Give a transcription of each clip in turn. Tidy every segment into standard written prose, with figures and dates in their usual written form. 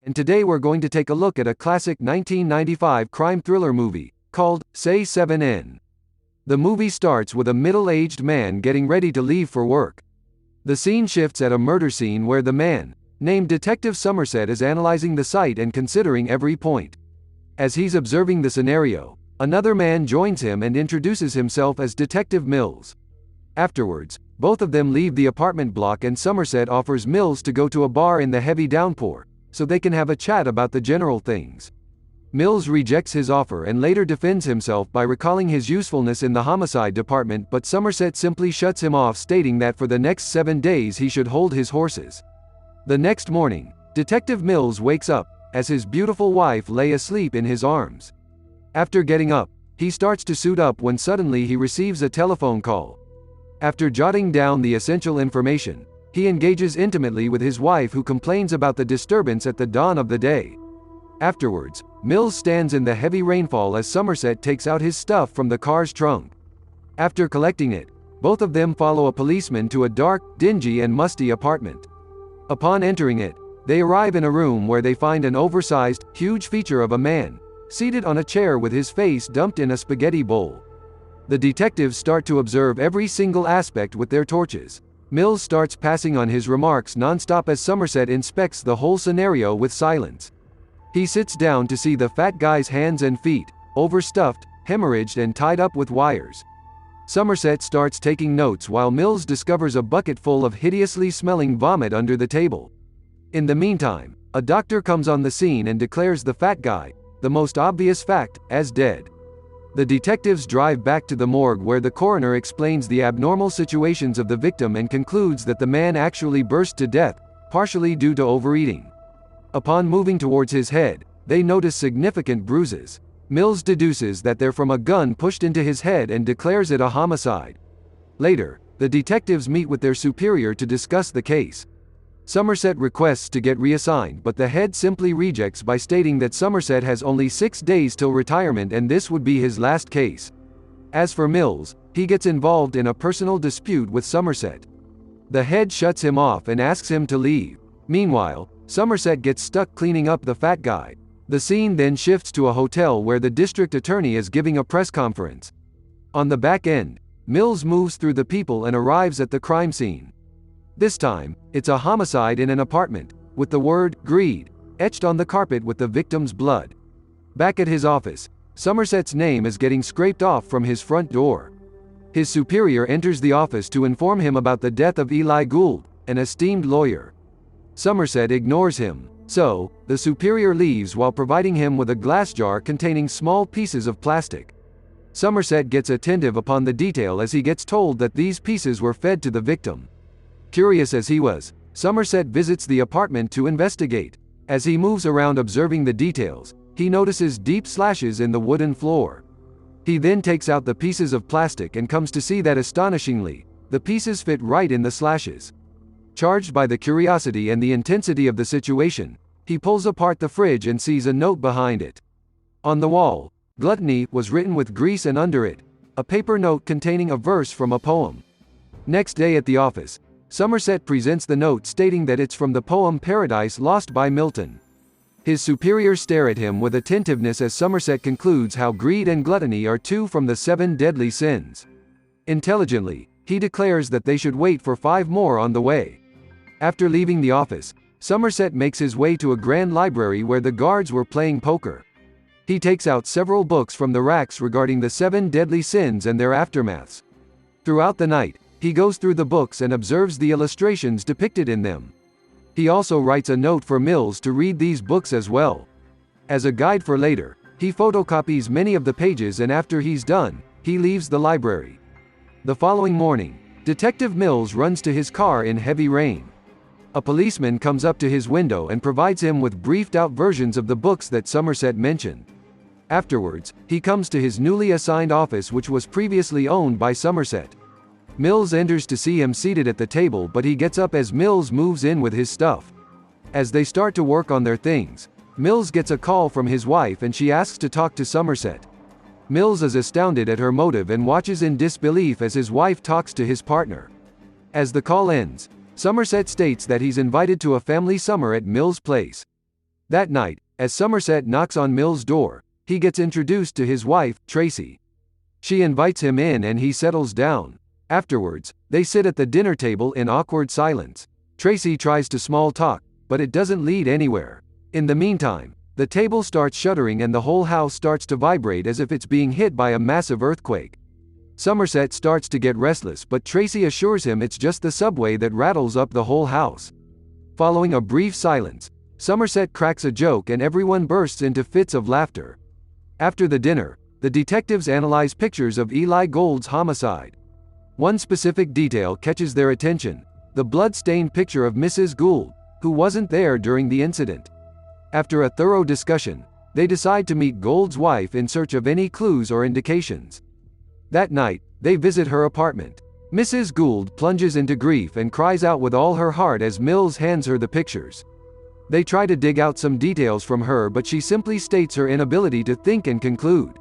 and today we're going to take a look at a classic 1995 crime thriller movie, called Say 7N. The movie starts with a middle-aged man getting ready to leave for work. The scene shifts at a murder scene where the man, named Detective Somerset, is analyzing the site and considering every point. As he's observing the scenario, another man joins him and introduces himself as Detective Mills. Afterwards, both of them leave the apartment block and Somerset offers Mills to go to a bar in the heavy downpour, so they can have a chat about the general things. Mills rejects his offer and later defends himself by recalling his usefulness in the homicide department, but Somerset simply shuts him off, stating that for the next 7 days he should hold his horses. The next morning, Detective Mills wakes up, as his beautiful wife lay asleep in his arms. After getting up, he starts to suit up when suddenly he receives a telephone call. After jotting down the essential information, he engages intimately with his wife, who complains about the disturbance at the dawn of the day. Afterwards, Mills stands in the heavy rainfall as Somerset takes out his stuff from the car's trunk. After collecting it, both of them follow a policeman to a dark, dingy and musty apartment. Upon entering it, they arrive in a room where they find an oversized, huge feature of a man, seated on a chair with his face dumped in a spaghetti bowl. The detectives start to observe every single aspect with their torches. Mills starts passing on his remarks non-stop as Somerset inspects the whole scenario with silence. He sits down to see the fat guy's hands and feet, overstuffed, hemorrhaged and tied up with wires. Somerset starts taking notes while Mills discovers a bucket full of hideously smelling vomit under the table. In the meantime, a doctor comes on the scene and declares the fat guy, the most obvious fact, as dead. The detectives drive back to the morgue where the coroner explains the abnormal situations of the victim and concludes that the man actually burst to death, partially due to overeating. Upon moving towards his head, they notice significant bruises. Mills deduces that they're from a gun pushed into his head and declares it a homicide. Later, the detectives meet with their superior to discuss the case. Somerset requests to get reassigned, but the head simply rejects by stating that Somerset has only 6 days till retirement and this would be his last case. As for Mills, he gets involved in a personal dispute with Somerset. The head shuts him off and asks him to leave. Meanwhile, Somerset gets stuck cleaning up the fat guy. The scene then shifts to a hotel where the district attorney is giving a press conference. On the back end, Mills moves through the people and arrives at the crime scene. This time, it's a homicide in an apartment, with the word "greed" etched on the carpet with the victim's blood. Back at his office, Somerset's name is getting scraped off from his front door. His superior enters the office to inform him about the death of Eli Gould, an esteemed lawyer. Somerset ignores him, so the superior leaves while providing him with a glass jar containing small pieces of plastic. Somerset gets attentive upon the detail as he gets told that these pieces were fed to the victim. Curious as he was, Somerset visits the apartment to investigate. As he moves around observing the details, he notices deep slashes in the wooden floor. He then takes out the pieces of plastic and comes to see that astonishingly, the pieces fit right in the slashes. Charged by the curiosity and the intensity of the situation, he pulls apart the fridge and sees a note behind it. On the wall, "Gluttony" was written with grease and under it, a paper note containing a verse from a poem. Next day at the office, Somerset presents the note stating that it's from the poem Paradise Lost by Milton. His superiors stare at him with attentiveness as Somerset concludes how greed and gluttony are 2 from the 7 deadly sins. Intelligently, he declares that they should wait for 5 more on the way. After leaving the office, Somerset makes his way to a grand library where the guards were playing poker. He takes out several books from the racks regarding the 7 deadly sins and their aftermaths. Throughout the night, he goes through the books and observes the illustrations depicted in them. He also writes a note for Mills to read these books as well. As a guide for later, he photocopies many of the pages and after he's done, he leaves the library. The following morning, Detective Mills runs to his car in heavy rain. A policeman comes up to his window and provides him with briefed-out versions of the books that Somerset mentioned. Afterwards, he comes to his newly assigned office, which was previously owned by Somerset. Mills enters to see him seated at the table, but he gets up as Mills moves in with his stuff. As they start to work on their things, Mills gets a call from his wife and she asks to talk to Somerset. Mills is astounded at her motive and watches in disbelief as his wife talks to his partner. As the call ends, Somerset states that he's invited to a family summer at Mills' place. That night, as Somerset knocks on Mills' door, he gets introduced to his wife, Tracy. She invites him in and he settles down. Afterwards, they sit at the dinner table in awkward silence. Tracy tries to small talk, but it doesn't lead anywhere. In the meantime, the table starts shuddering and the whole house starts to vibrate as if it's being hit by a massive earthquake. Somerset starts to get restless, but Tracy assures him it's just the subway that rattles up the whole house. Following a brief silence, Somerset cracks a joke and everyone bursts into fits of laughter. After the dinner, the detectives analyze pictures of Eli Gould's homicide. One specific detail catches their attention: the blood-stained picture of Mrs. Gould, who wasn't there during the incident. After a thorough discussion, they decide to meet Gould's wife in search of any clues or indications. That night, they visit her apartment. Mrs. Gould plunges into grief and cries out with all her heart as Mills hands her the pictures. They try to dig out some details from her, but she simply states her inability to think and conclude.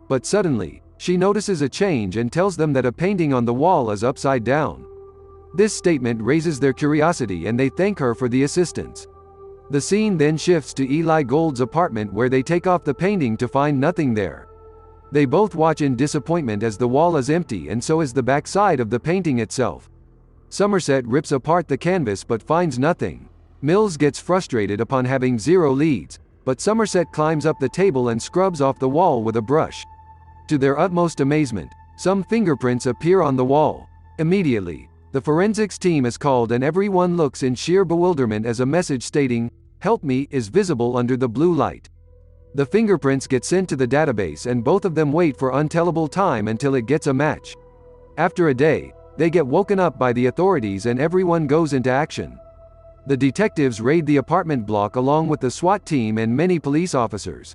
But suddenly, she notices a change and tells them that a painting on the wall is upside down. This statement raises their curiosity and they thank her for the assistance. The scene then shifts to Eli Gould's apartment where they take off the painting to find nothing there. They both watch in disappointment as the wall is empty and so is the backside of the painting itself. Somerset rips apart the canvas but finds nothing. Mills gets frustrated upon having zero leads, but Somerset climbs up the table and scrubs off the wall with a brush. To their utmost amazement, some fingerprints appear on the wall. Immediately, the forensics team is called and everyone looks in sheer bewilderment as a message stating, "Help me," is visible under the blue light. The fingerprints get sent to the database and both of them wait for untellable time until it gets a match. After a day, they get woken up by the authorities and everyone goes into action. The detectives raid the apartment block along with the SWAT team and many police officers.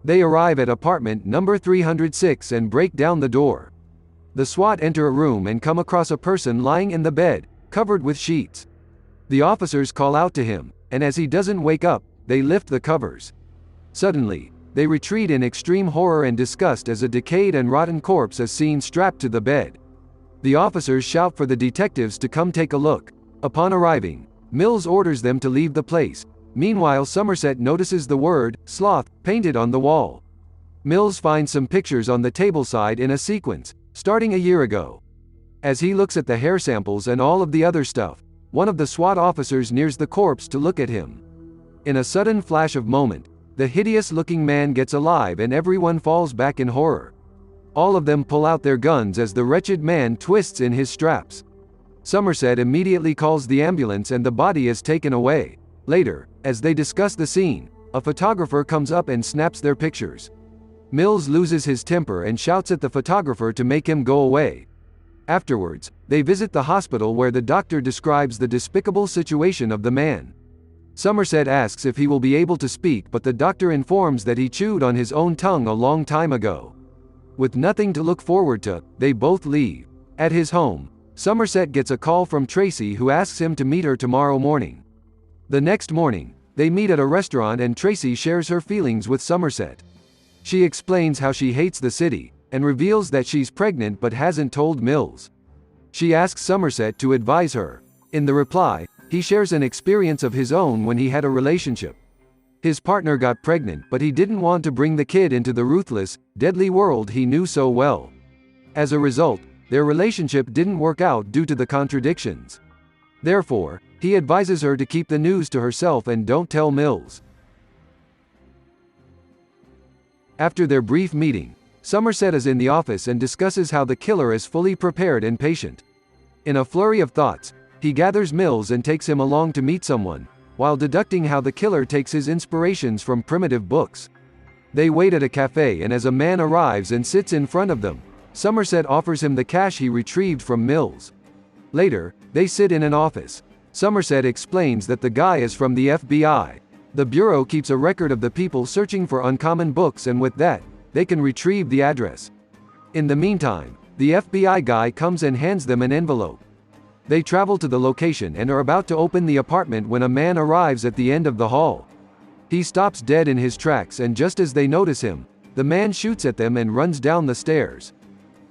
They arrive at apartment number 306 and break down the door. The SWAT enter a room and come across a person lying in the bed, covered with sheets. The officers call out to him, and as he doesn't wake up, they lift the covers. Suddenly, they retreat in extreme horror and disgust as a decayed and rotten corpse is seen strapped to the bed. The officers shout for the detectives to come take a look. Upon arriving, Mills orders them to leave the place. Meanwhile, Somerset notices the word, "sloth," painted on the wall. Mills finds some pictures on the tableside in a sequence, starting a year ago. As he looks at the hair samples and all of the other stuff, one of the SWAT officers nears the corpse to look at him. In a sudden flash of moment, the hideous-looking man gets alive and everyone falls back in horror. All of them pull out their guns as the wretched man twists in his straps. Somerset immediately calls the ambulance and the body is taken away. Later, as they discuss the scene, a photographer comes up and snaps their pictures. Mills loses his temper and shouts at the photographer to make him go away. Afterwards, they visit the hospital where the doctor describes the despicable situation of the man. Somerset asks if he will be able to speak, but the doctor informs that he chewed on his own tongue a long time ago. With nothing to look forward to, they both leave. At his home, Somerset gets a call from Tracy who asks him to meet her tomorrow morning. The next morning, they meet at a restaurant and Tracy shares her feelings with Somerset. She explains how she hates the city, and reveals that she's pregnant but hasn't told Mills. She asks Somerset to advise her. In the reply, he shares an experience of his own when he had a relationship. His partner got pregnant but he didn't want to bring the kid into the ruthless, deadly world he knew so well. As a result, their relationship didn't work out due to the contradictions. Therefore, he advises her to keep the news to herself and don't tell Mills. After their brief meeting, Somerset is in the office and discusses how the killer is fully prepared and patient. In a flurry of thoughts, he gathers Mills and takes him along to meet someone, while deducting how the killer takes his inspirations from primitive books. They wait at a cafe and as a man arrives and sits in front of them, Somerset offers him the cash he retrieved from Mills. Later, they sit in an office. Somerset explains that the guy is from the FBI. The bureau keeps a record of the people searching for uncommon books and with that, they can retrieve the address. In the meantime, the FBI guy comes and hands them an envelope. They travel to the location and are about to open the apartment when a man arrives at the end of the hall. He stops dead in his tracks and just as they notice him, the man shoots at them and runs down the stairs.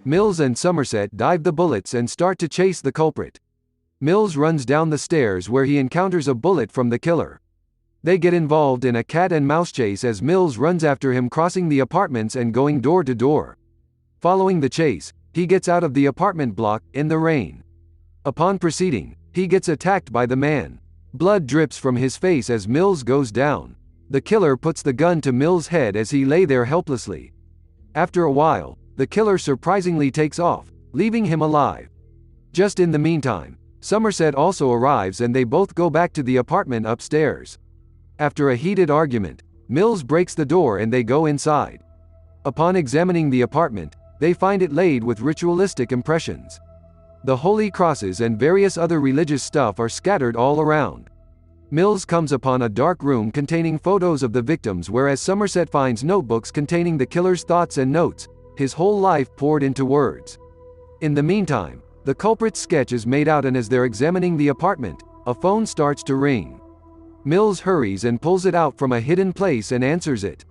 Mills and Somerset dive the bullets and start to chase the culprit. Mills runs down the stairs where he encounters a bullet from the killer. They get involved in a cat and mouse chase as Mills runs after him, crossing the apartments and going door to door. Following the chase, he gets out of the apartment block, in the rain. Upon proceeding, he gets attacked by the man. Blood drips from his face as Mills goes down. The killer puts the gun to Mills' head as he lay there helplessly. After a while, the killer surprisingly takes off, leaving him alive. Just in the meantime, Somerset also arrives and they both go back to the apartment upstairs. After a heated argument, Mills breaks the door and they go inside. Upon examining the apartment, they find it laid with ritualistic impressions. The holy crosses and various other religious stuff are scattered all around. Mills comes upon a dark room containing photos of the victims, whereas Somerset finds notebooks containing the killer's thoughts and notes, his whole life poured into words. In the meantime, the culprit's sketch is made out, and as they're examining the apartment, a phone starts to ring. Mills hurries and pulls it out from a hidden place and answers it.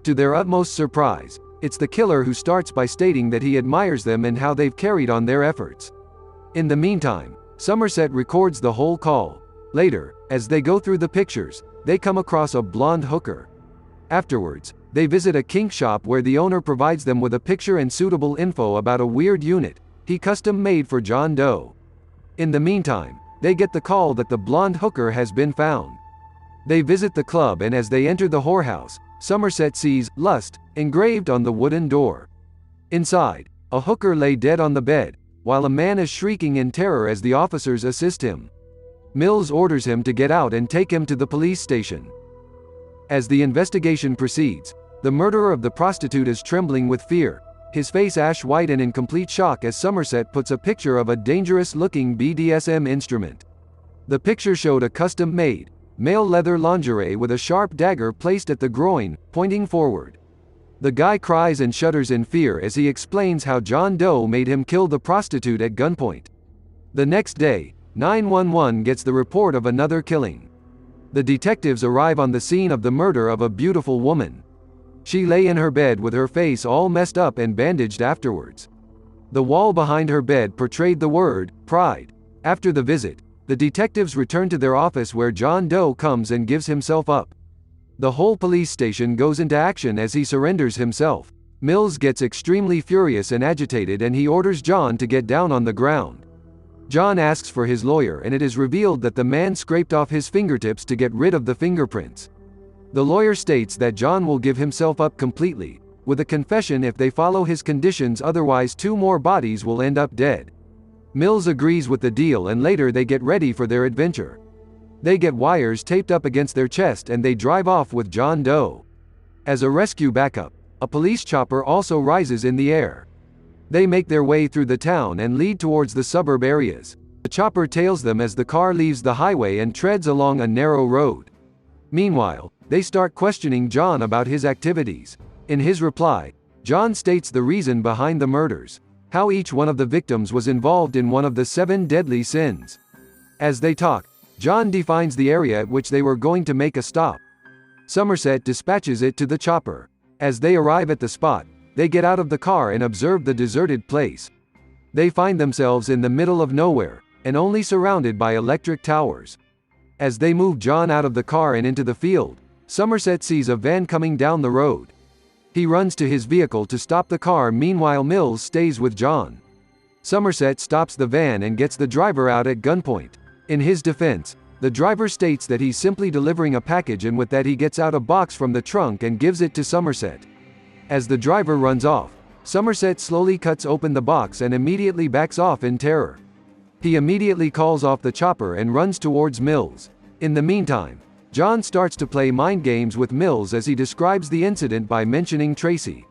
To their utmost surprise, it's the killer, who starts by stating that he admires them and how they've carried on their efforts. In the meantime, Somerset records the whole call. Later, as they go through the pictures, they come across a blonde hooker. Afterwards, they visit a kink shop where the owner provides them with a picture and suitable info about a weird unit he custom made for John Doe. In the meantime, they get the call that the blonde hooker has been found. They visit the club, and as they enter the whorehouse, Somerset sees "Lust" engraved on the wooden door. Inside, a hooker lay dead on the bed, while a man is shrieking in terror as the officers assist him. Mills orders him to get out and take him to the police station. As the investigation proceeds, the murderer of the prostitute is trembling with fear, his face ash white and in complete shock as Somerset puts a picture of a dangerous-looking BDSM instrument. The picture showed a custom-made, male leather lingerie with a sharp dagger placed at the groin, pointing forward. The guy cries and shudders in fear as he explains how John Doe made him kill the prostitute at gunpoint. The next day, 911 gets the report of another killing. The detectives arrive on the scene of the murder of a beautiful woman. She lay in her bed with her face all messed up and bandaged afterwards. The wall behind her bed portrayed the word, "Pride." After the visit, the detectives return to their office where John Doe comes and gives himself up. The whole police station goes into action as he surrenders himself. Mills gets extremely furious and agitated, and he orders John to get down on the ground. John asks for his lawyer, and it is revealed that the man scraped off his fingertips to get rid of the fingerprints. The lawyer states that John will give himself up completely, with a confession if they follow his conditions, otherwise 2 more bodies will end up dead. Mills agrees with the deal, and later they get ready for their adventure. They get wires taped up against their chest and they drive off with John Doe. As a rescue backup, a police chopper also rises in the air. They make their way through the town and lead towards the suburb areas. The chopper tails them as the car leaves the highway and treads along a narrow road. Meanwhile, they start questioning John about his activities. In his reply, John states the reason behind the murders, how each one of the victims was involved in one of the 7 deadly sins. As they talk, John defines the area at which they were going to make a stop. Somerset dispatches it to the chopper. As they arrive at the spot, they get out of the car and observe the deserted place. They find themselves in the middle of nowhere, and only surrounded by electric towers. As they move John out of the car and into the field, Somerset sees a van coming down the road. He runs to his vehicle to stop the car. Meanwhile, Mills stays with John. Somerset stops the van and gets the driver out at gunpoint. In his defense, the driver states that he's simply delivering a package, and with that he gets out a box from the trunk and gives it to Somerset. As the driver runs off, Somerset slowly cuts open the box and immediately backs off in terror. He immediately calls off the chopper and runs towards Mills. In the meantime, John starts to play mind games with Mills as he describes the incident by mentioning Tracy.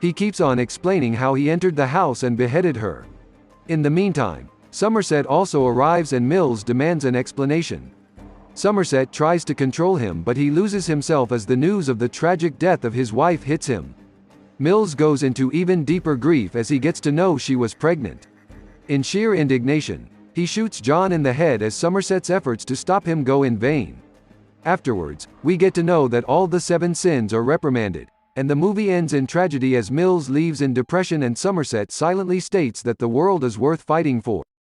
He keeps on explaining how he entered the house and beheaded her. In the meantime, Somerset also arrives and Mills demands an explanation. Somerset tries to control him, but he loses himself as the news of the tragic death of his wife hits him. Mills goes into even deeper grief as he gets to know she was pregnant. In sheer indignation, he shoots John in the head as Somerset's efforts to stop him go in vain. Afterwards, we get to know that all the 7 sins are reprimanded, and the movie ends in tragedy as Mills leaves in depression and Somerset silently states that the world is worth fighting for.